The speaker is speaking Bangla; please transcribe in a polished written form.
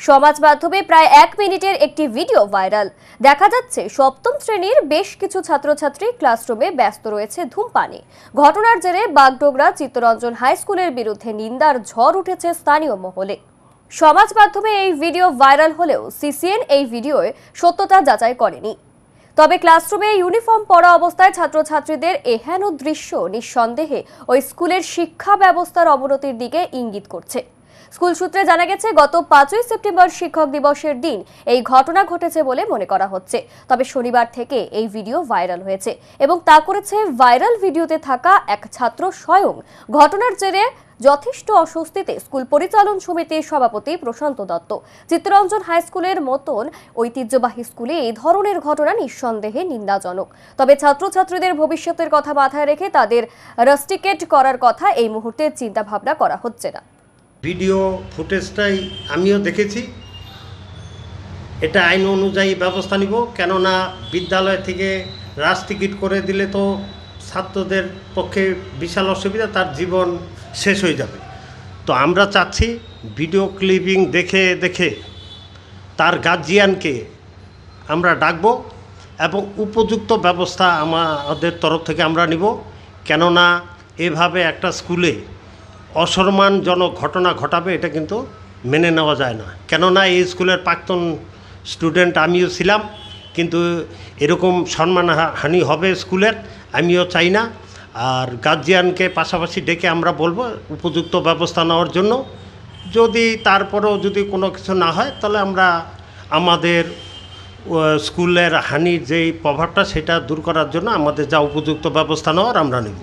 সমাজ মাধ্যমে প্রায় 1 মিনিটের একটি ভিডিও ভাইরাল। দেখা যাচ্ছে সপ্তম শ্রেণীর বেশ কিছু ছাত্রছাত্রী ক্লাসরুমে ব্যস্ত রয়েছে ধূমপানে। ঘটনার জেরে বাগডোগরা চিত্তরঞ্জন হাই স্কুলের বিরুদ্ধে নিন্দার ঝড় উঠেছে স্থানীয় মহলে। সমাজ মাধ্যমে এই ভিডিও ভাইরাল হলেও সিসিএন এই ভিডিওর সত্যতা যাচাই করেনি। তবে ক্লাসরুমে ইউনিফর্ম পরা অবস্থায় ছাত্রছাত্রীদের এহেন দৃশ্য নিঃসন্দেহে ওই স্কুলের শিক্ষা ব্যবস্থার অবনতির দিকে ইঙ্গিত করছে। স্কুল সূত্রে জানা গেছে, গত 5ই সেপ্টেম্বর শিক্ষক দিবসের দিন এই ঘটনা ঘটেছে বলে মনে করা হচ্ছে। তবে শনিবার থেকে এই ভিডিও ভাইরাল হয়েছে এবং তা করেছে ভাইরাল ভিডিওতে থাকা এক ছাত্র স্বয়ং। ঘটনার জেরে যথেষ্ট অস্বস্তিতে স্কুল পরিচালন সমিতির সভাপতি প্রশান্ত দত্ত। চিত্তরঞ্জন হাই স্কুলের মতন ঐতিহ্যবাহী স্কুলে এই ধরনের ঘটনা নিঃসন্দেহে নিন্দাজনক। তবে ছাত্রছাত্রীদের ভবিষ্যতের কথা মাথায় রেখে তাদের রাস্টিকেট করার কথা এই মুহূর্তে চিন্তা ভাবনা করা হচ্ছে না। ভিডিও ফুটেজটাই আমিও দেখেছি। এটা আইন অনুযায়ী ব্যবস্থা নিব, কেননা বিদ্যালয় থেকে রাস্টিকেট করে দিলে তো ছাত্রদের পক্ষে বিশাল অসুবিধা, তার জীবন শেষ হয়ে যাবে। তো আমরা চাচ্ছি ভিডিও ক্লিপিং দেখে দেখে তার গার্জিয়ানকে আমরা ডাকবো এবং উপযুক্ত ব্যবস্থা আমাদের তরফ থেকে আমরা নিব। কেননা এভাবে একটা স্কুলে অসম্মানজনক ঘটনা ঘটাবে এটা কিন্তু মেনে নেওয়া যায় না। কেননা এই স্কুলের প্রাক্তন স্টুডেন্ট আমিও ছিলাম, কিন্তু এরকম সম্মানহানি হবে স্কুলের আমিও চাই না। আর গার্জিয়ানকে পাশাপাশি ডেকে আমরা বলবো উপযুক্ত ব্যবস্থা নেওয়ার জন্য। যদি তারপরেও যদি কোনো কিছু না হয়, তাহলে আমরা আমাদের স্কুলের হানির যেই প্রভাবটা সেটা দূর করার জন্য আমাদের যা উপযুক্ত ব্যবস্থা নেওয়ার আমরা নেব।